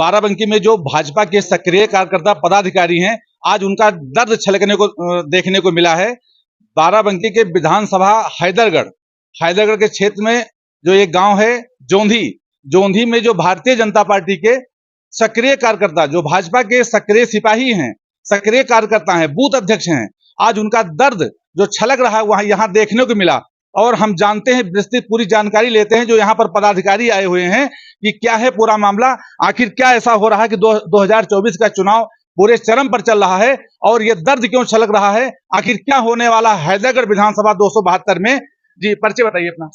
बाराबंकी में जो भाजपा के सक्रिय कार्यकर्ता पदाधिकारी हैं, आज उनका दर्द छलकने को देखने को मिला है। बाराबंकी के विधानसभा हैदरगढ़ के क्षेत्र में जो एक गांव है जोंधी में जो भारतीय जनता पार्टी के सक्रिय कार्यकर्ता, जो भाजपा के सक्रिय सिपाही हैं, सक्रिय कार्यकर्ता हैं, बूथ अध्यक्ष हैं, आज उनका दर्द जो छलक रहा है वहां यहाँ देखने को मिला। और हम जानते हैं, विस्तृत पूरी जानकारी लेते हैं जो यहाँ पर पदाधिकारी आए हुए हैं कि क्या है पूरा मामला, आखिर क्या ऐसा हो रहा है कि 2024 का चुनाव पूरे चरम पर चल रहा है और ये दर्द क्यों छलक रहा है, आखिर क्या होने वाला हैदरगढ़ विधानसभा 272 में। जी परिचय बताइए अपना।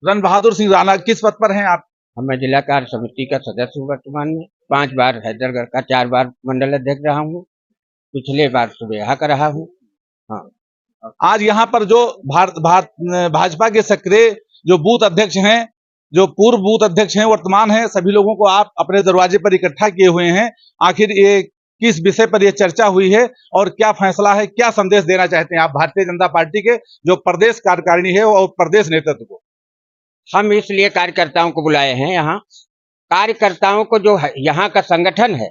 रण बहादुर सिंह राणा, किस पद पर हैं आप? मैं जिला कार्य समिति का सदस्य हूँ। वर्तमान में 5 बार हैदरगढ़ का, 4 बार मंडल अध्यक्ष रहा हूँ, पिछले बार सुबेहा का रहा हूँ। हाँ, आज यहाँ पर जो भाजपा के सक्रिय जो बूथ अध्यक्ष हैं, जो पूर्व बूथ अध्यक्ष हैं, वर्तमान हैं, सभी लोगों को आप अपने दरवाजे पर इकट्ठा किए हुए हैं। आखिर ये किस विषय पर यह चर्चा हुई है और क्या फैसला है, क्या संदेश देना चाहते हैं आप भारतीय जनता पार्टी के जो प्रदेश कार्यकारिणी है और प्रदेश नेतृत्व को? हम इसलिए कार्यकर्ताओं को बुलाए हैं यहाँ। कार्यकर्ताओं को जो यहाँ का संगठन है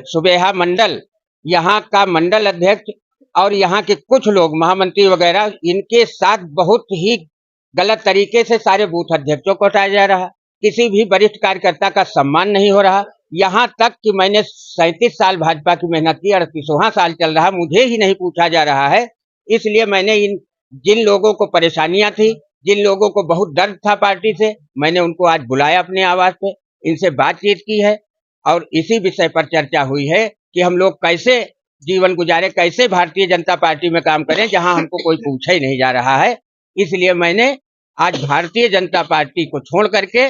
सुबेहा मंडल, यहाँ का मंडल अध्यक्ष और यहाँ के कुछ लोग महामंत्री वगैरह, इनके साथ बहुत ही गलत तरीके से सारे बूथ अध्यक्षों को हटाया जा रहा। किसी भी वरिष्ठ कार्यकर्ता का सम्मान नहीं हो रहा। यहाँ तक कि मैंने 37 साल भाजपा की मेहनत की, 38वां साल चल रहा, मुझे ही नहीं पूछा जा रहा है। इसलिए मैंने जिन लोगों को परेशानियां थी, जिन लोगों को बहुत दर्द था पार्टी से, मैंने उनको आज बुलाया अपने आवास पे, इनसे बातचीत की है और इसी विषय पर चर्चा हुई है कि हम लोग कैसे जीवन गुजारे, कैसे भारतीय जनता पार्टी में काम करें जहां हमको कोई पूछा ही नहीं जा रहा है। इसलिए मैंने आज भारतीय जनता पार्टी को छोड़ करके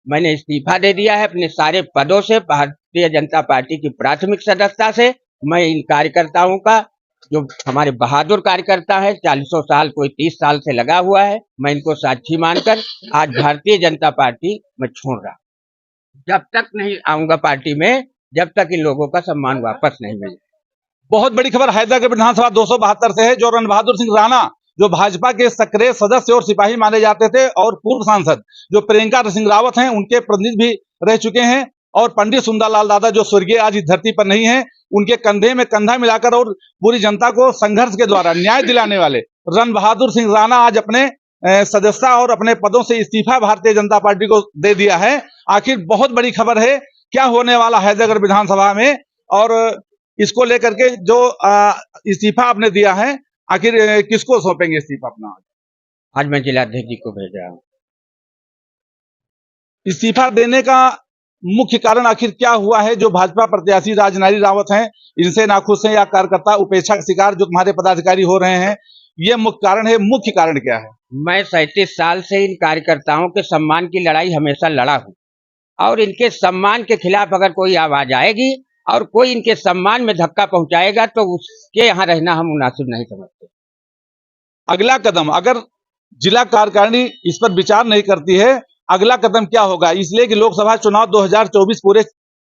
मैंने इस्तीफा दे दिया है अपने सारे पदों से। भारतीय जनता पार्टी की प्राथमिक सदस्यता से मैं इन कार्यकर्ताओं का, जो हमारे बहादुर कार्यकर्ता है, 40 साल कोई 30 साल से लगा हुआ है, मैं इनको साक्षी मानकर आज भारतीय जनता पार्टी में छोड़ रहा। जब तक नहीं आऊंगा पार्टी में, जब तक इन लोगों का सम्मान वापस नहीं मिले। बहुत बड़ी खबर हैदरगढ़ विधानसभा 272 से है। जो रण बहादुर सिंह राणा, जो भाजपा के सक्रिय सदस्य और सिपाही माने जाते थे, और पूर्व सांसद जो प्रियंका सिंह रावत हैं, उनके प्रतिनिधि भी रह चुके हैं, और पंडित सुंदरलाल दादा जो स्वर्गीय आज इस धरती पर नहीं है, उनके कंधे में कंधा मिलाकर और पूरी जनता को संघर्ष के द्वारा न्याय दिलाने वाले रण बहादुर सिंह राणा आज अपने सदस्यता और अपने पदों से इस्तीफा भारतीय जनता पार्टी को दे दिया है। आखिर बहुत बड़ी खबर है, क्या होने वाला हैदरगढ़ विधानसभा में, और इसको लेकर के जो इस्तीफा आपने दिया है, आखिर किसको सौंपेंगे इस्तीफा अपना? आज मैं जिलाध्यक्ष जी को भेज रहा हूँ। इस्तीफा देने का मुख्य कारण आखिर क्या हुआ है? जो भाजपा प्रत्याशी राजनारी रावत हैं, इनसे नाखुश हैं या कार्यकर्ता उपेक्षा का शिकार जो तुम्हारे पदाधिकारी हो रहे हैं, ये मुख्य कारण है? मुख्य कारण क्या है? मैं 37 साल से इन कार्यकर्ताओं के सम्मान की लड़ाई हमेशा लड़ा हूँ, और इनके सम्मान के खिलाफ अगर कोई आवाज आएगी और कोई इनके सम्मान में धक्का पहुंचाएगा तो उसके यहाँ रहना हम मुनासिब नहीं समझते। अगला कदम, अगर जिला कार्यकारिणी इस पर विचार नहीं करती है, अगला कदम क्या होगा? इसलिए कि लोकसभा चुनाव 2024 पूरे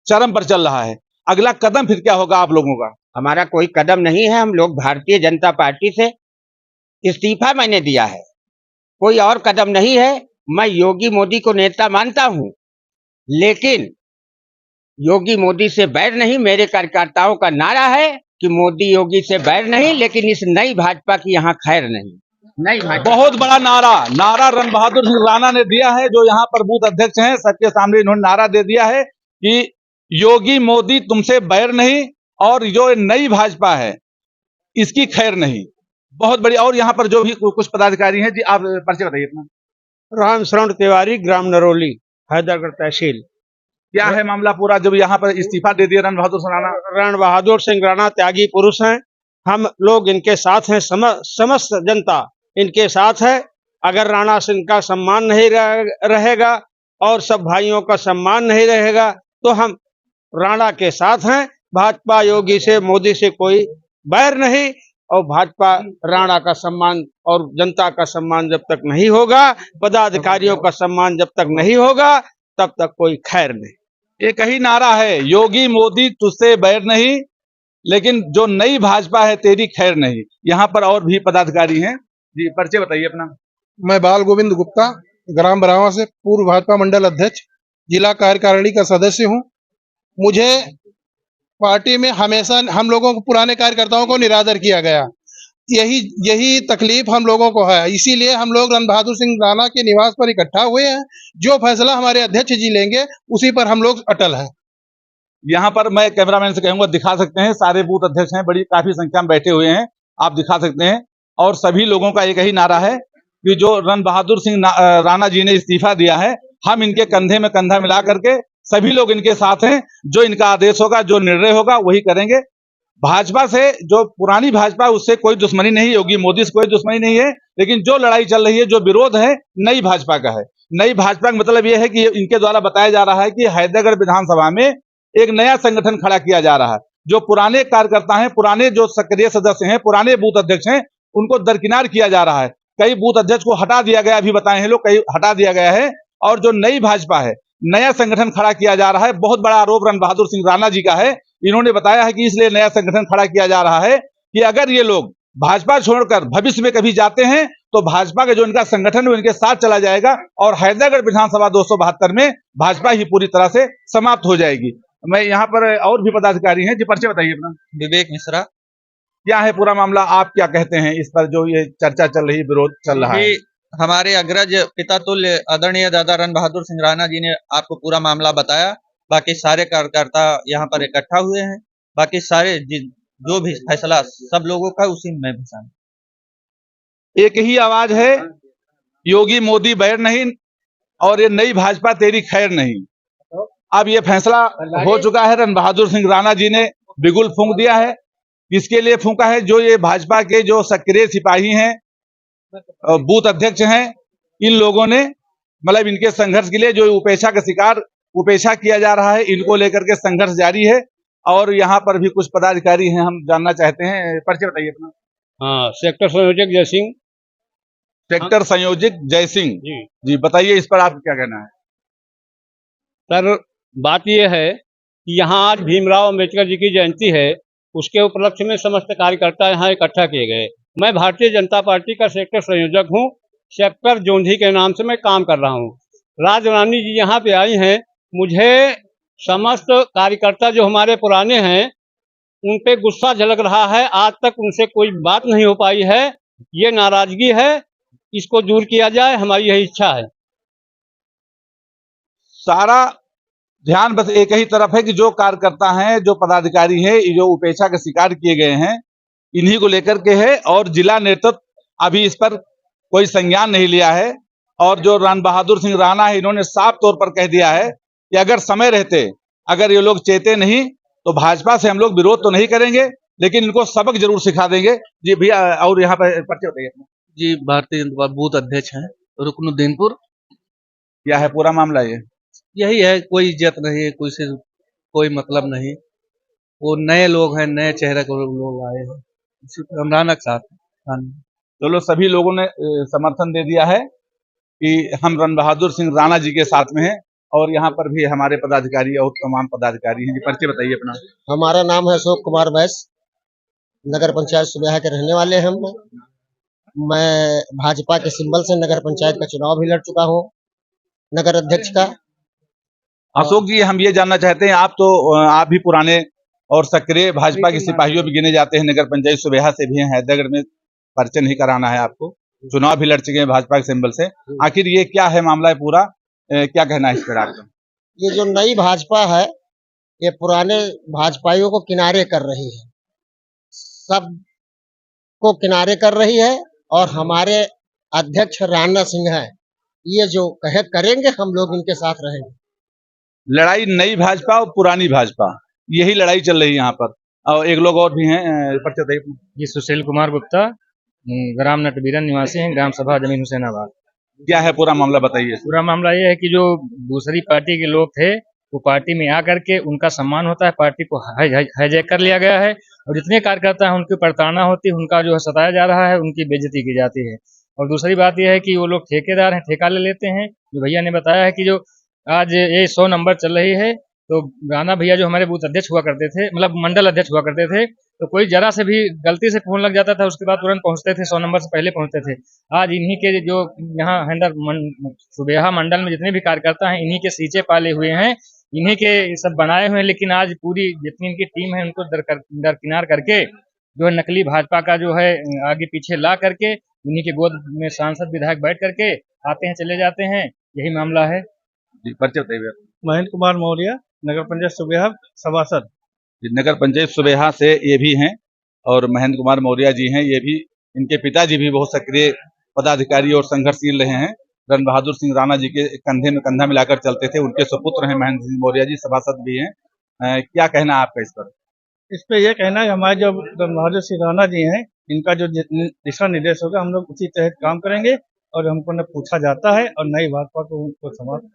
चरम पर चल रहा है, अगला कदम फिर क्या होगा आप लोगों का? हमारा कोई कदम नहीं है। हम लोग भारतीय जनता पार्टी से इस्तीफा मैंने दिया है, कोई और कदम नहीं है। मैं योगी मोदी को नेता मानता हूं, लेकिन योगी मोदी से बैर नहीं। मेरे कार्यकर्ताओं का नारा है कि मोदी योगी से बैर नहीं, लेकिन इस नई भाजपा की यहाँ खैर नहीं। नई भाजपा, बहुत बड़ा नारा रण बहादुर सिंह राणा ने दिया है, जो यहाँ पर बूथ अध्यक्ष हैं, सबके सामने इन्होंने नारा दे दिया है कि योगी मोदी तुमसे बैर नहीं, और जो नई भाजपा है इसकी खैर नहीं। बहुत बड़ी। और यहाँ पर जो भी कुछ पदाधिकारी हैं, जी आप परिचय बताइए अपना। राम शरण तिवारी, ग्राम नरोली, हैदरगढ़ तहसील। क्या है मामला पूरा जब यहाँ पर इस्तीफा दे दिया रण बहादुर सिंह राणा? रण बहादुर सिंह राणा त्यागी पुरुष हैं, हम लोग इनके साथ हैं, समस्त जनता इनके साथ है। अगर राणा सिंह का सम्मान नहीं रहेगा और सब भाइयों का सम्मान नहीं रहेगा तो हम राणा के साथ हैं। भाजपा योगी से, मोदी से कोई बैर नहीं, और भाजपा राणा का सम्मान और जनता का सम्मान जब तक नहीं होगा, पदाधिकारियों का सम्मान जब तक नहीं होगा, तब तक कोई खैर नहीं। एक ही नारा है, योगी मोदी तुझसे बैर नहीं, लेकिन जो नई भाजपा है तेरी खैर नहीं। यहाँ पर और भी पदाधिकारी हैं, जी परिचय बताइए अपना। मैं बाल गोविंद गुप्ता, ग्राम बरावा से पूर्व भाजपा मंडल अध्यक्ष, जिला कार्यकारिणी का सदस्य हूं। मुझे पार्टी में हमेशा हम लोगों को, पुराने कार्यकर्ताओं को निरादर किया गया। यही तकलीफ हम लोगों को है। इसीलिए हम लोग रण बहादुर सिंह राणा के निवास पर इकट्ठा हुए हैं। जो फैसला हमारे अध्यक्ष जी लेंगे उसी पर हम लोग अटल हैं। यहाँ पर मैं कैमरामैन से कहूंगा दिखा सकते हैं, सारे बूथ अध्यक्ष हैं, बड़ी काफी संख्या में बैठे हुए हैं, आप दिखा सकते हैं। और सभी लोगों का एक ही नारा है कि जो रण बहादुर सिंह राणा जी ने इस्तीफा दिया है, हम इनके कंधे में कंधा मिला करके सभी लोग इनके साथ हैं। जो इनका आदेश होगा, जो निर्णय होगा, वही करेंगे। भाजपा से, जो पुरानी भाजपा, उससे कोई दुश्मनी नहीं, योगी मोदी से कोई दुश्मनी नहीं है, लेकिन जो लड़ाई चल रही है, जो विरोध है, नई भाजपा का है। नई भाजपा का मतलब यह है कि इनके द्वारा बताया जा रहा है कि हैदरगढ़ विधानसभा में एक नया संगठन खड़ा किया जा रहा है। जो पुराने कार्यकर्ता हैं, पुराने जो सक्रिय सदस्य हैं, पुराने बूथ अध्यक्ष हैं, उनको दरकिनार किया जा रहा है। कई बूथ अध्यक्ष को हटा दिया गया, अभी बताए हैं लोग, कई हटा दिया गया है। और जो नई भाजपा है, नया संगठन खड़ा किया जा रहा है। बहुत बड़ा आरोप रण बहादुर सिंह राणा जी का है। इन्होंने बताया है कि इसलिए नया संगठन खड़ा किया जा रहा है कि अगर ये लोग भाजपा छोड़कर भविष्य में कभी जाते हैं तो भाजपा का जो इनका संगठन है वो इनके साथ चला जाएगा और हैदरगढ़ विधानसभा 272 में भाजपा ही पूरी तरह से समाप्त हो जाएगी। मैं यहाँ पर और भी पदाधिकारी हैं जी, परिचय बताइए अपना। विवेक मिश्रा। क्या है पूरा मामला, आप क्या कहते हैं इस पर जो ये चर्चा चल रही है, विरोध चल रहा है? हमारे अग्रज पिता तुल्य आदरणीय दादा रण बहादुर सिंह राणा जी ने आपको पूरा मामला बताया। बाकी सारे कार्यकर्ता यहाँ पर इकट्ठा हुए हैं। बाकी सारे जो भी फैसला सब लोगों का, उसी में भी शामिल। एक ही आवाज है, योगी मोदी बैर नहीं और ये नई भाजपा तेरी खैर नहीं। अब ये फैसला हो चुका है। रण बहादुर सिंह राणा जी ने बिगुल फूंक दिया है। किसके लिए फूंका है? जो ये भाजपा के जो सक्रिय सिपाही हैं, बूथ अध्यक्ष हैं, इन लोगों ने, मतलब इनके संघर्ष के लिए जो उपेक्षा का शिकार, उपेक्षा किया जा रहा है, इनको लेकर के संघर्ष जारी है। और यहाँ पर भी कुछ पदाधिकारी हैं, हम जानना चाहते हैं, परिचय बताइए अपना। हाँ, सेक्टर संयोजक जय सिंह। सेक्टर संयोजक जय सिंह जी, बताइए इस पर आपका क्या कहना है? सर, बात यह है कि यहाँ आज भीमराव अम्बेडकर जी की जयंती है, उसके उपलक्ष्य में समस्त कार्यकर्ता यहाँ इकट्ठा किए गए। मैं भारतीय जनता पार्टी का सेक्टर संयोजक हूँ। सेक्टर जोंधी के नाम से मैं काम कर रहा हूँ। राज रानी जी यहाँ पे आई हैं। मुझे समस्त कार्यकर्ता जो हमारे पुराने हैं उन पे गुस्सा झलक रहा है। आज तक उनसे कोई बात नहीं हो पाई है। ये नाराजगी है, इसको दूर किया जाए, हमारी यही इच्छा है। सारा ध्यान बस एक ही तरफ है कि जो कार्यकर्ता हैं, जो पदाधिकारी हैं, जो उपेक्षा का शिकार किए गए हैं, इन्हीं को लेकर के है। और जिला नेतृत्व अभी इस पर कोई संज्ञान नहीं लिया है। और जो रण बहादुर सिंह राणा है, इन्होंने साफ तौर पर कह दिया है कि अगर समय रहते, अगर ये लोग चेते नहीं तो भाजपा से हम लोग विरोध तो नहीं करेंगे, लेकिन इनको सबक जरूर सिखा देंगे। जी भैया, और यहाँ पर परिचय बताइए। जी, भारतीय जनता पार्टी बूथ अध्यक्ष हैं रुकनुद्दीनपुर। क्या है पूरा मामला? ये यही है, कोई इज्जत नहीं, कोई से कोई मतलब नहीं। वो नए लोग हैं, नए चेहरे को लोग आए हैं, हम राणा के साथ। चलो, सभी लोगों ने समर्थन दे दिया है कि हम रण बहादुर सिंह राणा जी के साथ में हैं। और यहाँ पर भी हमारे पदाधिकारी और तमाम पदाधिकारी हैं जी, परिचय बताइए अपना। हमारा नाम है अशोक कुमार बैस, नगर पंचायत सुबेहा के रहने वाले हैं हम। मैं भाजपा के सिंबल से नगर पंचायत का चुनाव भी लड़ चुका हूँ, नगर अध्यक्ष का। अशोक जी, हम ये जानना चाहते हैं, आप भी पुराने और सक्रिय भाजपा के सिपाहियों भी गिने जाते हैं, नगर पंचायत सुबेहा से भी हैं, हैदरगढ़ में परिचय नहीं कराना है आपको, चुनाव भी लड़ चुके हैं भाजपा के सिंबल से। आखिर ये क्या है मामला है पूरा, क्या कहना है इस पर आपका? ये जो नई भाजपा है, ये पुराने भाजपाइयों को किनारे कर रही है, सब को किनारे कर रही है। और हमारे अध्यक्ष राणा सिंह है, ये जो कहे करेंगे, हम लोग इनके साथ रहेंगे। लड़ाई नई भाजपा और पुरानी भाजपा, यही लड़ाई चल रही है यहाँ पर। और एक लोग और भी हैं, परिचय बताइए। जी, सुशील कुमार गुप्ता, ग्राम नटबीरन निवासी हैं, ग्राम सभा जमीन हुसैनाबाद। क्या है पूरा मामला, बताइए। पूरा मामला ये है कि जो दूसरी पार्टी के लोग थे वो पार्टी में आकर के उनका सम्मान होता है, पार्टी को हाईजैक कर लिया गया है और जितने कार्यकर्ता हैं उनकी प्रताड़ना होती है, उनका जो है सताया जा रहा है, उनकी बेइज्जती की जाती है। और दूसरी बात यह है कि वो लोग ठेकेदार हैं, ठेका ले लेते हैं। जो भैया ने बताया है कि जो आज ये 100 नंबर चल रही है, तो राणा भैया जो हमारे बूथ अध्यक्ष हुआ करते थे, मतलब मंडल अध्यक्ष हुआ करते थे, तो कोई जरा से भी गलती से फोन लग जाता था, उसके बाद तुरंत पहुंचते थे, 100 नंबर से पहले पहुंचते थे। आज इन्हीं के जो यहाँ सुबेहा मंडल में जितने भी कार्यकर्ता हैं, इन्हीं के सींचे पाले हुए हैं, इन्हीं के सब बनाए हुए हैं। लेकिन आज पूरी जितनी इनकी टीम है उनको दरकिनार करके जो है नकली भाजपा का जो है आगे पीछे ला करके उन्हीं के गोद में सांसद विधायक बैठ करके आते हैं, चले जाते हैं। यही मामला है। परिचय बताइए। महेंद्र कुमार मौर्य, नगर पंचायत सुबेहा सभासद। नगर पंचायत सुबेहा से ये भी हैं और महेंद्र कुमार मौर्य जी हैं, ये भी, इनके पिताजी भी बहुत सक्रिय पदाधिकारी और संघर्षशील रहे हैं। रण बहादुर सिंह राणा जी के कंधे में कंधा मिलाकर चलते थे। उनके सुपुत्र हैं महेंद्र सिंह मौर्य जी, सभासद भी हैं। क्या कहना है आपका इस पर? इस पे ये कहना है हमारे जो रण बहादुर सिंह राणा जी हैं, इनका जो दिशा निर्देश होगा हम लोग उसी तहत काम करेंगे और हमको न पूछा जाता है और नई भाजपा को उनको समाप्त।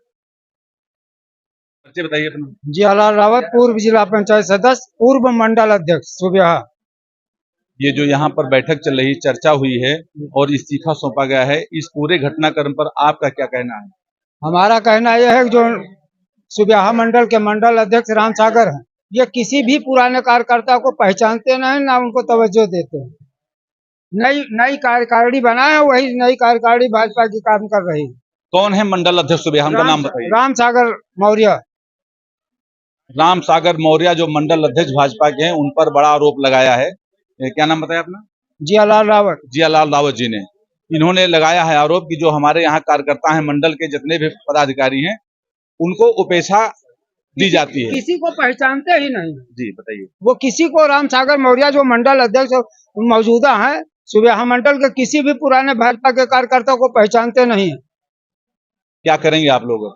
बताइए अपना। जियालाल रावत, पूर्व जिला पंचायत सदस्य, पूर्व मंडल अध्यक्ष सुबेहा। ये जो यहाँ पर बैठक चल रही, चर्चा हुई है और इस्तीफा सौंपा गया है, इस पूरे घटनाक्रम पर आपका क्या कहना है? हमारा कहना यह है कि जो सुबेहा मंडल के मंडल अध्यक्ष राम सागर हैं, ये किसी भी पुराने कार्यकर्ता को पहचानते नहीं, ना उनको तवज्जो देते हैं। नई कार्यकारिणी बनाए, वही नई कार्यकारिणी भाजपा की काम कर रही है। कौन है मंडल अध्यक्ष सुबेहा, उनका नाम बताइए। राम सागर मौर्य। राम सागर मौर्य जो मंडल अध्यक्ष भाजपा के हैं, उन पर बड़ा आरोप लगाया है। क्या नाम बताया अपना? जियालाल रावत। जियालाल रावत जी ने, इन्होंने लगाया है आरोप कि जो हमारे यहाँ कार्यकर्ता हैं, मंडल के जितने भी पदाधिकारी हैं, उनको उपेक्षा दी जाती है, किसी को पहचानते ही नहीं। जी बताइए। वो किसी को, राम सागर मौर्य जो मंडल अध्यक्ष मौजूदा है सुबेहा मंडल के, किसी भी पुराने भाजपा के कार्यकर्ता को पहचानते नहीं है। क्या करेंगे आप लोग?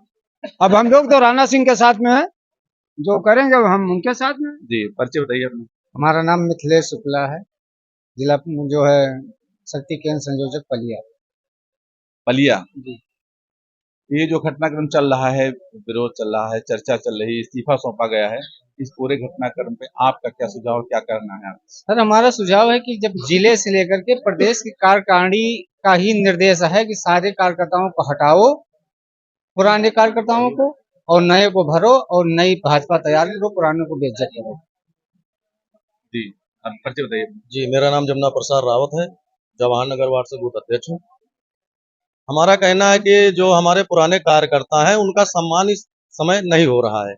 अब हम लोग तो राणा सिंह के साथ में है, जो करेंगे हम उनके साथ में। जी परिचय बताइए अपना। हमारा नाम मिथिलेश शुक्ला है, जिला जो है शक्ति केंद्र संयोजक पलिया। पलिया जी। ये जो घटनाक्रम चल रहा है, विरोध चल रहा है, चर्चा चल रही है, इस्तीफा सौंपा गया है, इस पूरे घटनाक्रम पे आपका क्या सुझाव, क्या करना है? सर, हमारा सुझाव है कि जब जिले से लेकर के प्रदेश की कार्यकारिणी का ही निर्देश है कि सारे कार्यकर्ताओं को हटाओ, पुराने कार्यकर्ताओं को, और नए को भरो और नई भाजपा तैयार करो, पुराने को बेइज्जत करो। जी अब परिचय बताइए। जी, मेरा नाम जमुना प्रसाद रावत है, जवाहर नगर वार्ड से बूथ अध्यक्ष हूँ। हमारा कहना है कि जो हमारे पुराने कार्यकर्ता हैं, उनका सम्मान इस समय नहीं हो रहा है।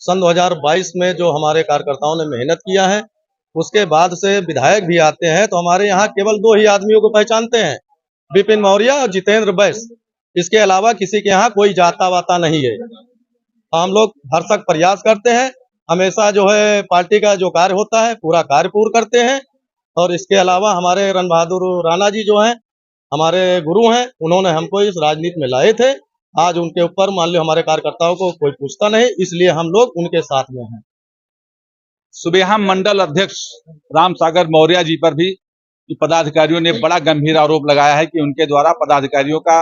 सन 2022 में जो हमारे कार्यकर्ताओं ने मेहनत किया है, उसके बाद से विधायक भी आते हैं तो हमारे यहाँ केवल 2 ही आदमियों को पहचानते हैं, विपिन मौर्य और जितेंद्र बैस। इसके अलावा किसी के यहाँ कोई जाता वाता नहीं है। हम लोग भरसक प्रयास करते हैं, हमेशा जो है पार्टी का जो कार्य होता है पूरा कार्य पूर्ण करते हैं। और इसके अलावा हमारे रण बहादुर राणा जी जो हैं, हमारे गुरु हैं, उन्होंने हमको इस राजनीति में लाए थे। आज उनके ऊपर मान लो हमारे कार्यकर्ताओं को कोई पूछता नहीं, इसलिए हम लोग उनके साथ में हैं। सुबेहा मंडल अध्यक्ष राम सागर मौर्य जी पर भी पदाधिकारियों ने बड़ा गंभीर आरोप लगाया है कि उनके द्वारा पदाधिकारियों का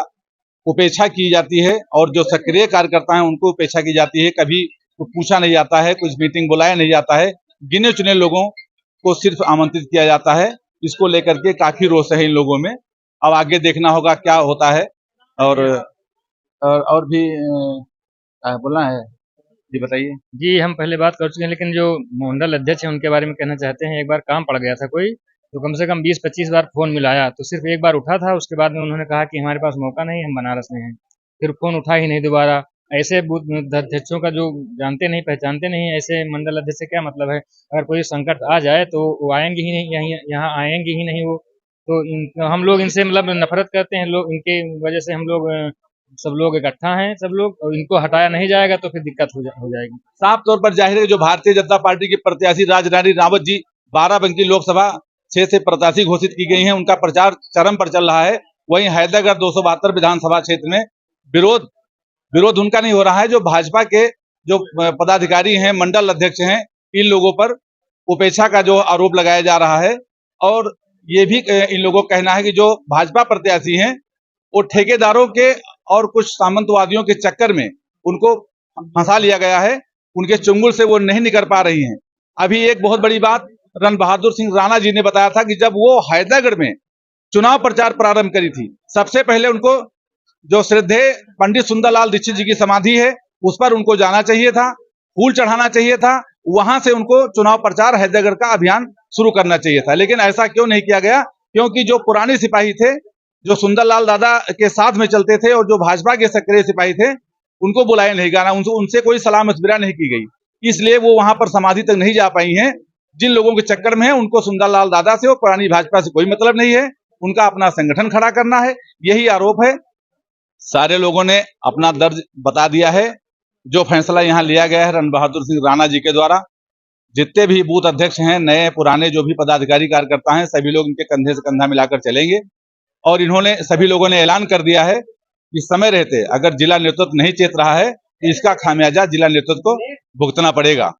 उपेक्षा की जाती है और जो सक्रिय कार्यकर्ता हैं उनको उपेक्षा की जाती है। कभी पूछा नहीं जाता है, कुछ मीटिंग बुलाया नहीं जाता है, गिने चुने लोगों को सिर्फ आमंत्रित किया जाता है। इसको लेकर के काफी रोष है इन लोगों में। अब आगे देखना होगा क्या होता है। और भी बोलना है, जी बताइए। जी, हम पहले बात कर चुके हैं, लेकिन जो मंडल अध्यक्ष हैं उनके बारे में कहना चाहते हैं। एक बार काम पड़ गया था कोई, तो कम से कम 20-25 बार फोन मिलाया, तो सिर्फ एक बार उठा था। उसके बाद में उन्होंने कहा कि हमारे पास मौका नहीं, हम बनारस में हैं। फिर फोन उठा ही नहीं दोबारा। ऐसे बूथ अध्यक्षों का जो जानते नहीं, पहचानते नहीं, ऐसे मंडल अध्यक्ष से क्या मतलब है? अगर कोई संकट आ जाए तो वो आएंगे ही नहीं, यहाँ आएंगे ही नहीं वो। तो हम लोग इनसे मतलब नफरत करते हैं, लोग इनके वजह से हम लोग सब लोग इकट्ठा हैं, सब लोग, और इनको हटाया नहीं जाएगा तो फिर दिक्कत हो जाएगी। साफ तौर पर जाहिर है जो भारतीय जनता पार्टी के प्रत्याशी राजरानी रावत जी बाराबंकी लोकसभा क्षेत्र से प्रत्याशी घोषित की गई हैं, उनका प्रचार चरम पर चल रहा है। वहीं हैदरगढ़ 272 विधानसभा क्षेत्र में विरोध उनका नहीं हो रहा है। जो भाजपा के जो पदाधिकारी हैं, मंडल अध्यक्ष हैं, इन लोगों पर उपेक्षा का जो आरोप लगाया जा रहा है। और ये भी इन लोगों का कहना है कि जो भाजपा प्रत्याशी हैं वो ठेकेदारों के और कुछ सामंतवादियों के चक्कर में उनको फंसा लिया गया है, उनके चुंगल से वो नहीं निकल पा रही हैं। अभी एक बहुत बड़ी बात रण बहादुर सिंह राणा जी ने बताया था कि जब वो हैदरगढ़ में चुनाव प्रचार प्रारंभ करी थी, सबसे पहले उनको जो श्रद्धेय पंडित सुंदरलाल दीक्षित जी की समाधि है उस पर उनको जाना चाहिए था, फूल चढ़ाना चाहिए था वहां से उनको चुनाव प्रचार हैदरगढ़ का अभियान शुरू करना चाहिए था। लेकिन ऐसा क्यों नहीं किया गया? क्योंकि जो पुराने सिपाही थे, जो सुंदरलाल दादा के साथ में चलते थे और जो भाजपा के सक्रिय सिपाही थे, उनको बुलाया नहीं गया, उनसे कोई सलाह मशविरा नहीं की गई, इसलिए वो वहां पर समाधि तक नहीं जा पाई हैं। जिन लोगों के चक्कर में है, उनको सुंदरलाल दादा से और पुरानी भाजपा से कोई मतलब नहीं है, उनका अपना संगठन खड़ा करना है, यही आरोप है। सारे लोगों ने अपना दर्द बता दिया है। जो फैसला यहाँ लिया गया है रण बहादुर सिंह राणा जी के द्वारा, जितने भी बूथ अध्यक्ष हैं, नए पुराने जो भी पदाधिकारी कार्यकर्ता हैं, सभी लोग इनके कंधे से कंधा मिलाकर चलेंगे। और इन्होंने सभी लोगों ने ऐलान कर दिया है कि समय रहते अगर जिला नेतृत्व नहीं चेत रहा है, तो इसका खामियाजा जिला नेतृत्व को भुगतना पड़ेगा।